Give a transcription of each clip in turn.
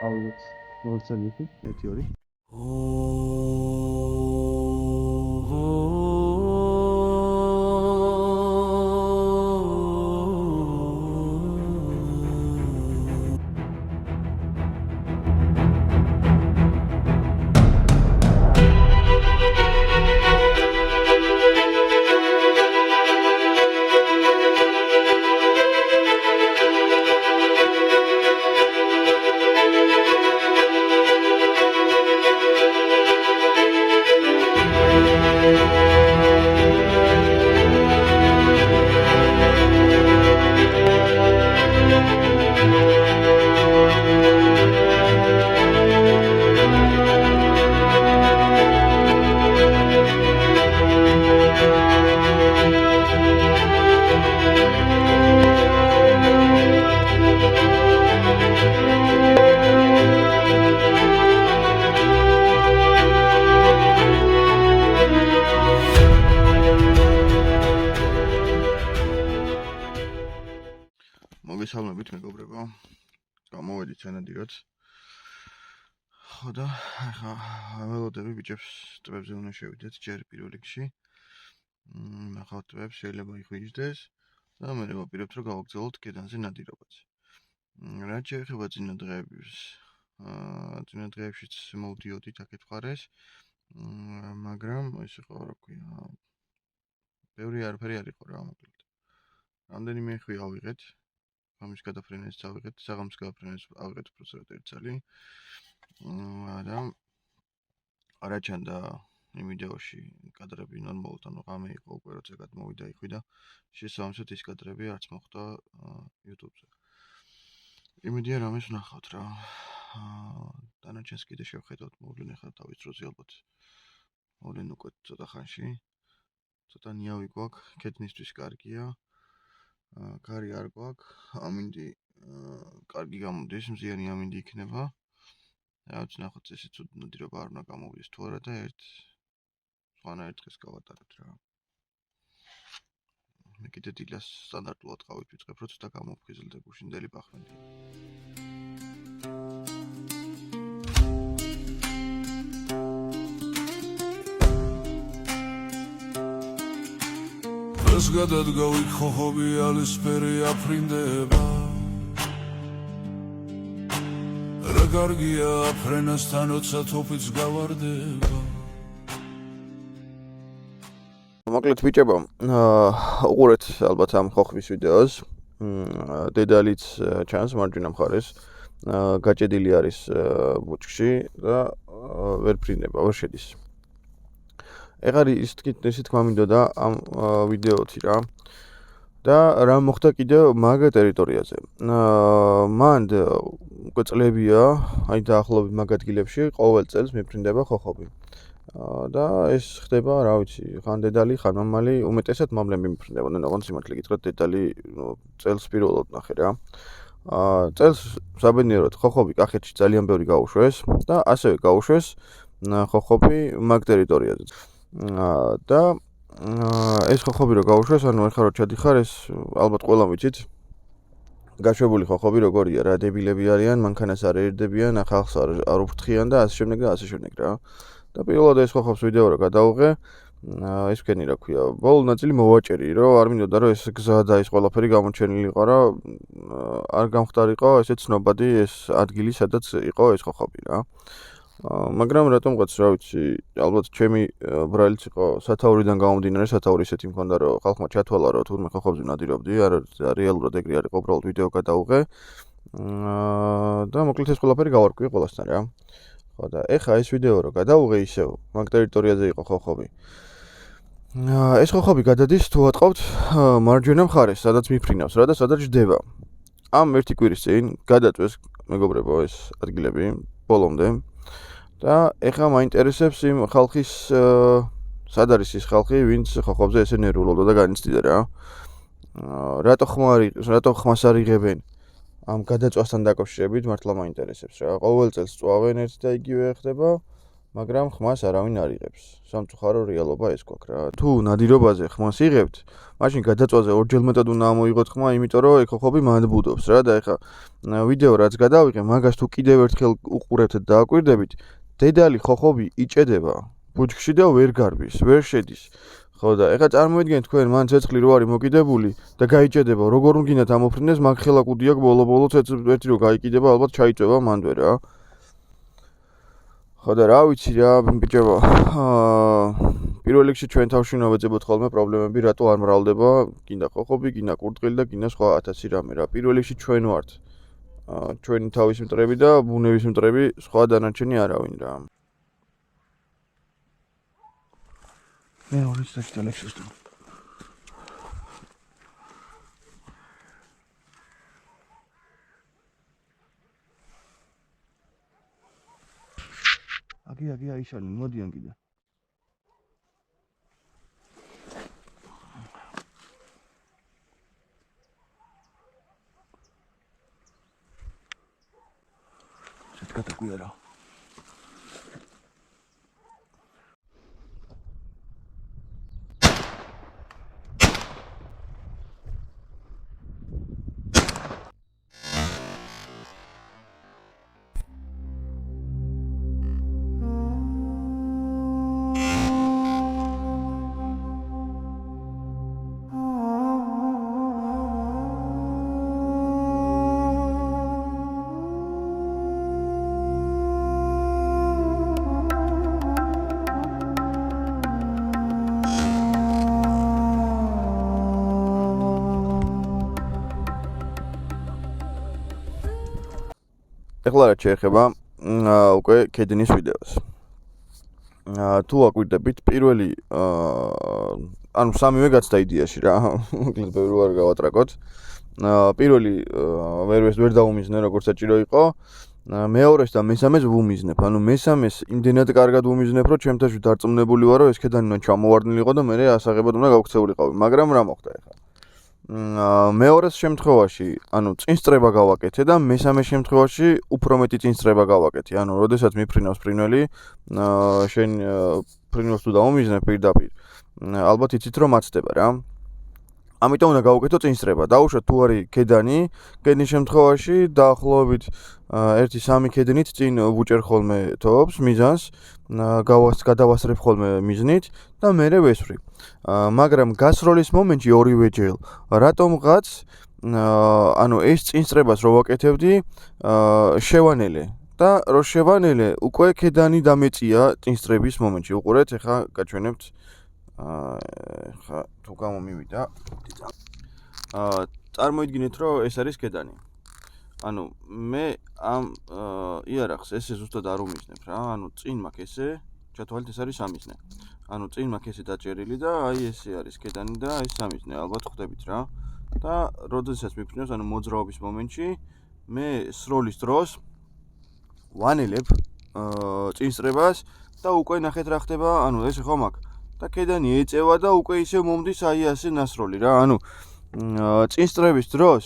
ალბათ როგორც ვიქით 1-2 მოგესალმებით მეგობრებო. გამოვედით სანადიროდ. ხო და ახლა ველოდები ბიჭებს ტბებზე უნდა შევიდეთ ჯერ პირველ რიგში. ნახავთ ტბებს შეიძლება იხვიჭდეს და მე ვაპირებთ რომ გავაგრძელოთ კედანზე ნადირობაც. რაც შეეხება წინა დღეებს, წინა დღეებშიც მოვდიოდით აქეთ მხარეს, მაგრამ ეს იყო რა ქვია, ბევრი არაფერი არ იყო რა მოკლედ. რამდენიმე ხვი ავიღეთ. ამის გადაფრენას ავიღეთ, საღამოს გადაფრენას ავიღეთ უბრალოდ ერთ წელი. და არაჩანდა იმ ვიდეოში კადრები ნორმალურად, ანუ ღამე იყო უკვე როცა გადმოვიდა იხვი და შესაბამისად ის კადრები არც მოხვდა YouTube-ზე. იმედია რამეს ვნახავთ რა. დანარჩენს კიდე შევხედოთ, მოვლენ ახლა თავის დროზე ალბათ. მოვლენ უკვე ცოტა ხანში. ცოტა ნიავი გვაქვს, კედნისთვის კარგია. კარი არ გვაქვს, ამინდი კარგი გამოდის, მზიანი ამინდი იქნება. რაც ნახოთ ესე ცუდ ნადირობა არ უნდა გამოვიდეს თუ არა და სხვანაირ დღეს გავატაროთ რა. მე კიდე დილას სტანდარტულად ყავით ვიწყებ, რომ ცოტა გამოვფხიზლდე გუშინდელი პახმენდი. ეს გადადგავით ხოხობი ალისფერი აფრინდება რა კარგია აფრენასთან როცა თოფიც გავარდება მოკლედ ბიჭებო უყურეთ ალბათ ამ ხოხბის ვიდეოს დედალიც ჩანს მარჯვენა მხარეს გაჭედილი არის ბუჩქში და ვერ ფრინდება, ვერ შედის ეხლა ისე თქმა მინდოდა ამ ვიდეოთი რა და რა მოხდა კიდევ მაგ ტერიტორიაზე. მან უკვე წლებია, აი დაახლოებით მაგ ადგილებში ყოველ წელს მიფრინდება ხოხობი. და ეს ხდება, რა ვიცი, ხან დედალი, ხან მამალი, უმეტესად მამლები მიფრინდებოდნენ, ოღონდ სიმართლე გითხრათ, დედალი წელს პირველად ნახე რა. წელს საბედნიეროდ ხოხობი კახეთში ძალიან ბევრი გაუშვეს და ასევე გაუშვეს ხოხობი მაგ ტერიტორიაზე. და ეს ხოხობი რო გაუშვეს, ანუ ეხლა რო ჩადიხარ, ეს ალბათ ყველამ ვიცით. გაშვებული ხოხობი როგორია რა, დებილები არიან, მანქანას არ ერდებიან, ხალხს არ უფრთხიან და ასე შემდეგ და ასე შემდეგ რა. და პირველად ეს ხოხობს ვიდეო რო გადავიღე, ეს ვქენი რა ქვია, ბოლო ნაწილი მოვაჭერი, რომ არ მინდოდა რომ ეს გზა და ეს ყველაფერი გამოჩენილიყო რა, არ გამختارიყო ესე ცნობადი ეს ადგილი, სადაც იყო ეს ხოხობი რა. მაგრამ რატომღაც რა ვიცი, ალბათ ჩემი ბრალიც იყო სათაურიდან გამომდინარე, სათაური ისეთი მქონდა რომ ხალხმა ჩათვალა რომ თურმე ხოხობზე ნადირობდი, რეალურად ეგრე არ იყო, უბრალოდ ვიდეო გადავიღე. და მოკლედ ეს ყველაფერი გავარკვიე ყველასთან რა. ხო და ეხა ეს ვიდეო რო გადავიღე ისევ, მაგ ტერიტორიაზე იყო ხოხობი. ეს ხოხობი გადადის თუ ვატყავთ მარჯვენა მხარეს, სადაც მიფრინავს რა და სადაც ჯდება. ამ ერთი კვირის წინ გადაწვეს მეგობრებო ეს ადგილები ბოლომდე. და ეხლა მაინტერესებს იმ ხალხის სად არის ის ხალხი, ვინც ხოხობზე ესე ნერვულობდა და განიცდიდა რა. რატო ხმას არ იღებენ ამ გადაწვასთან დაკავშირებით მართლა მაინტერესებს რა. ყოველ წელს წვავენ ერთ და იგივე ხდება, მაგრამ ხმას არავინ არ იღებს. სამწუხარო რეალობა ეს გვაქვს რა. თუ ნადირობაზე ხმას იღებთ, მაშინ გადაწვაზე ორჯერ მეტად უნდა ამოიღოთ ხმა, იმიტომ რომ ეგ ხოხობი მანდ ბუდობს რა და ეხა ვიდეო რაც გადავიღე, მაგას თუ კიდევ ერთხელ უყურებთ და დააკვირდებით, დედალი ხოხობი იჭედება ბუჩქში და ვერ გარბის, ვერ შედის. ხო და ეხა წარმოიდგინეთ თქვენ მან ცეცხლი რო არის მოკიდებული და გაიჭედება, როგორ უნდა ამოფრინდეს, მაგ ხელაკუდი აქვს ბოლო-ბოლო ერთი რო გაიკიდება, ალბათ ჩაიწვება მანდვე რა. ხო და რა ვიცი რა ბიჭებო, პირველ რიგში ჩვენ თავში უნდა ვეძებოთ ხოლმე პრობლემები, რატო არ მრავლდება, გინდა ხოხობი, გინდა კურდღელი და გინდა სხვა 1000 რამე რა. პირველ რიგში ჩვენ ვართ. ჩვენი თავის მტრები და ბუნების მტრები, სხვა დანარჩენი არავინ რა. მე ორი საჭდელებს ვსტუმ. აგი აიშალენ, მოდიან კიდე. შეთქატაკვია რა. ეხლა რაც შეეხება უკვე ქედნის ვიდეოს. თუ აკვირდებით პირველი ანუ სამივე გაცდა იდეაში რა, მოკლედ ბევრი არ გავატრაკოთ. პირველი ვერ დაუმიზნე როგორც საჭირო იყო. მეორეს და მესამეს ვუმიზნებ. ანუ მესამეს იმდენად კარგად ვუმიზნებ, რომ ჩემთაში დარწმუნებული ვარ, რომ ეს ქედანი უნდა ჩამოვარდნილიყო და მე ასაღებად უნდა გავქცეულიყავი. მაგრამ რა მოხდა ეხლა? მეორეს შემთხვევაში, ანუ წინსწრება გავაკეთე და მესამე შემთხვევაში უფრო მეტი წინსწრება გავაკეთე. ანუ როდესაც მიფრინავს ფრინველი, შენ ფრინველს თუ დაუმიზნებ პირდაპირ, ალბათ იცით რომ მაცდება რა. ამიტომ უნდა გავაკეთო წინსწრება. დაუშვათ თუ არის ქედანი, ქედნის შემთხვევაში დაახლოებით 1-3 ქედნით წინ ვუჭერ ხოლმე თოობს მიზანს, გადავასწრებ ხოლმე მიზნით და მერე ვესვრი. მაგრამ გასროლის მომენტში ორივე ჯერ რატომღაც ანუ ეს წინსწრებას რო ვაკეთებდი შევანელე და რო შევანელე უკვე ქედანი დამეწია წინსწრების მომენტში. უყურეთ, ეხა გაჩვენებთ ხა თუ გამომივიდა. წარმოიდგინეთ რომ ეს არის ქედანი. ანუ მე ამ იარაღს ესე ზუსტად არ უმიზნებ რა. ანუ წინ მაქვს ესე, ჩათვალეთ ეს არის სამიზნე. ანუ წინ მაქვს ესე დაჭერილი და აი ესე არის ქედანი და ეს სამიზნე, ალბათ ხვდებით რა. და როდესაც მიფრინავს, ანუ მოძრაობის მომენტში მე სროლის დროს ვანელებ წინსწრებას და უკვე ნახეთ რა ხდება, ანუ ესე ხომ აქვს. და ქედანი ეწევა და უკვე ისე მომდის აი ასე ნასროლი რა. ანუ წინსწრების დროს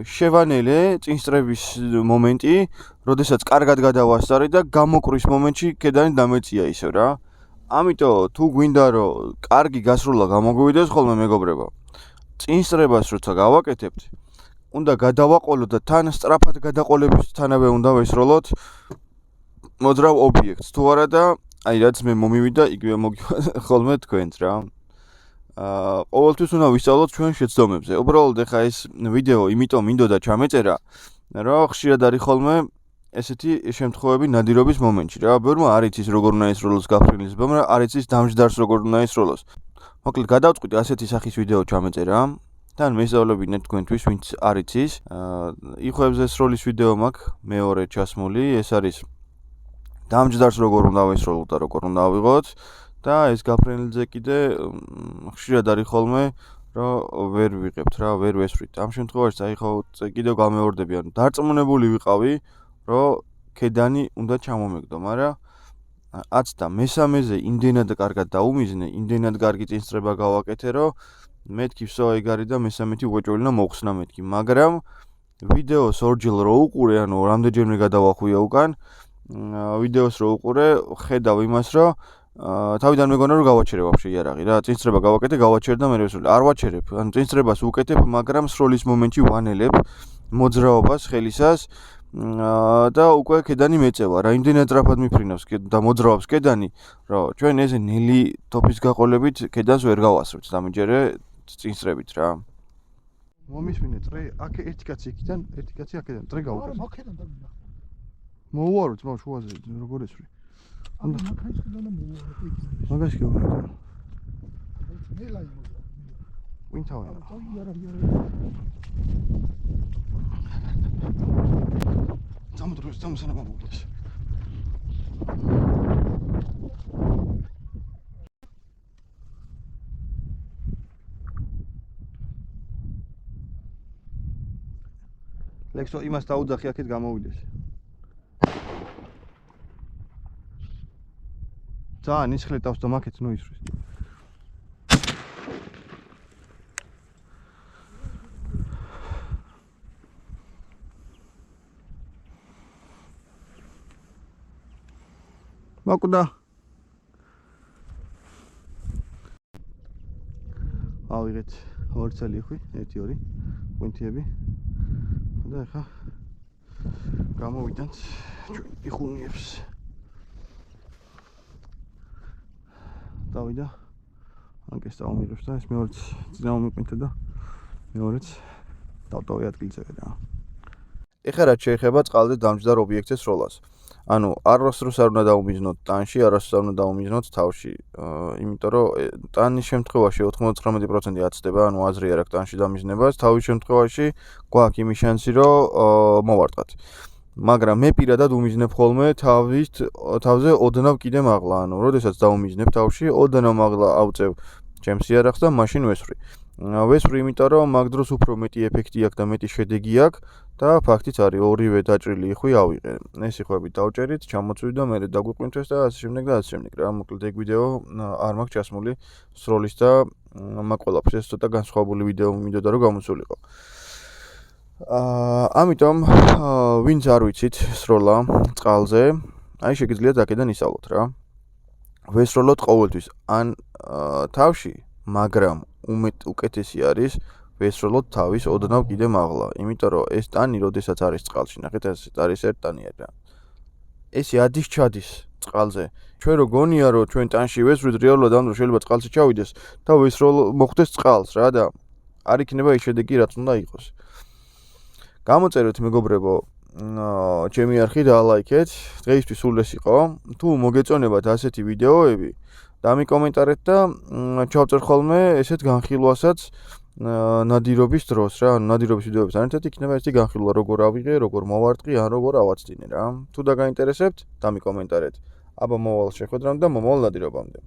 შევანელე წინსწრების მომენტი, როდესაც კარგად გადავასწარი და გამოკრის მომენტში ქედანი დამეწია ისე რა. ამიტომ თუ გვინდა რომ კარგი გასროლა გამოგვივიდეს ხოლმე მეგობრებო, წინსწრებას როცა გავაკეთებთ, უნდა გადავაყოლოთ და თან სწრაფად გადაყოლებისთანავე უნდა ვესროლოთ მოძრავ ობიექტს. თუ არა და აი რაც მე მომივიდა, იგივე მოგივა ხოლმე თქვენც რა. ყოველთვის უნდა ვისწავლოთ ჩვენ შეცდომებზე. უბრალოდ ეხა ეს ვიდეო იმიტომ მინდოდა ჩამეწერა, რომ ხშირად არის ხოლმე ესეთი შემთხვევები ნადირობის მომენტში რა. ბევრმა არ იცის როგორ უნდა ესროლოს გაფრინვის, ბევრმა არ იცის დამჯდარს როგორ უნდა ესროლოს. მოკლედ გადავწყვიტე ასეთი სახის ვიდეო ჩამეწერა. თან მესწავლებინეთ თქვენთვის, ვინც არ იცის. იხვებზე ესროლის ვიდეო მაქვს მეორე ჩასმული, ეს არის დამჯდარს როგორ უნდა ვესროლოთ და როგორ უნდა ავიღოთ და ეს გაფრენილზე კიდე ხშირად არის ხოლმე რომ ვერ ვიღებთ რა, ვერ ვესვრით. ამ შემთხვევაში აი ხო კიდევ გამეორდები, ანუ დარწმუნებული ვიყავი, რომ ქედანი უნდა ჩამომეგდო, მაგრამ აც და მესამეზე იმდენად კარგად დაუმიზნე, იმდენად კარგი წინსწრება გავაკეთე, რომ მეთქი ვსო ეგ არის და მესამეთი უეჭველი და მოხსნა მეთქი. მაგრამ ვიდეოს ორჯერ რო უყურე, ანუ რამდენჯერმე გადავახვია უკან, ვიდეოს რო უყურე, ხედავ იმას, რომ თავიდან მეგონა რომ გავაჩერე ვაფშე იარაღი რა, წინსწრება გავაკეთე, გავაჩერ და მე ვესული. არ ვაჩერებ, ანუ წინსწრებას უკეთებ, მაგრამ სროლის მომენტში ვანელებ მოძრაობას, ხელისას და უკვე კედანი მეწევა რა, იმდენად სწრაფად მიფრინავს და მოძრაობს კედანი, რომ ჩვენ ეს ნელი თოფის გაყოლებით კედანს ვერ გავასრებთ დამიჯერე წინსწრებით რა. მომისმინე წრე, აქ ერთი კაცი იქიდან, ერთი კაცი აქედან წრე გავუკეთე. აქედან დაგინახე. მოუარო ძმა შუაზე როგორ ესვრი. ანუ მაგაშკიდან მოუარო იქ. მაგაში გავუკეთე. მე ლაი მოვა. ვინ თავია? Замудрось, там сама мамулась. ლექსო იმას დაუძახი აქეთ გამოვიდეს. ძალიან ისხლე თავს და მაკეთ ნუ ისვრის. მაკვდა. ავიღეთ 2 წელი ხვი, 1-2 პუნქტები. და ახლა გამოვიდანთ ჩვენ იხუნიებს. დავიდა. ანკეს დავმიღებს და ეს მეორეც ძნაო მიყინთე და მეორეც დავტოვე ადგილზე რა. ეხლა რაც შეეხება წყალზე დამჯდარ ობიექტის სროლას. ანუ არასდროს არ უნდა დაუმიზნოთ ტანში, არასდროს არ უნდა დაუმიზნოთ თავში. იმიტომ რომ ტანის შემთხვევაში 99% აცდება, ანუ აზრი არ აქვს ტანში დამიზნებას, თავის შემთხვევაში გვაქვს იმის შანსი, რომ მოვარტყათ. მაგრამ მე პირადად უმიზნებ ხოლმე თავზე ოდნავ კიდე მაღლა, ანუ როდესაც დაუმიზნებ თავში, ოდნავ მაღლა ავწევ ჩემს იარაღს და მაშინ ვესვრი. ვესვრი, იმიტომ რომ მაგ დროს უფრო მეტი ეფექტი აქვს და მეტი შედეგი აქვს და ფაქტიც არის ორივე დაჭრილი იხვი ავიღე. ეს იხვები დავჭერით, ჩამოწვი და მე დაგვიყვინთეს და ასე შემდეგ და ასე შემდეგ რა. მოკლედ ეგ ვიდეო არ მაქვს ჩასმული სროლის და მაგ ყველაფერს ეს ცოტა განსხვავებული ვიდეო მინდოდა რომ გამოსულიყო. ამიტომ ვინც არ ვიცით სროლა წყალზე, აი შეგიძლიათ აქედან ისწავლოთ რა. ვესროლოთ ყოველთვის ან თავში, მაგრამ უკეთესი არის ვესროლოთ თავის ოდნავ კიდე მაღლა, იმიტომ რომ ეს ტანი როდესაც არის წყალში, ნახეთ ეს არის ერთ ტანია რა. ეს ადის ჩადის წყალზე. ჩვენ რო გონია რომ ჩვენ ტანში ვესვრით, რეალურად ამ დროს შეიძლება წყალში ჩავიდეს და ვესროლ მოხდეს წყალს რა და არ იქნება ის შედეგი რაც უნდა იყოს. გამოწერეთ მეგობრებო, ჩემი არხი დაალაიქეთ. დღეისთვის სულ ეს იყო. თუ მოგეწონებათ ასეთი ვიდეოები, დამიკომენტარეთ და ჩავწერ ხოლმე ესეთ განხილვასაც ნადირობის დროს რა, ნადირობის ვიდეოებთან ერთად იქნება ესეთი განხილვა, როგორ ავიღე, როგორ მოვარტყი, ან როგორ ავაცდინე რა. თუ დაგაინტერესებთ, დამიკომენტარეთ. აბა მოვალ შეხვედრამდე და მომავალ ნადირობამდე.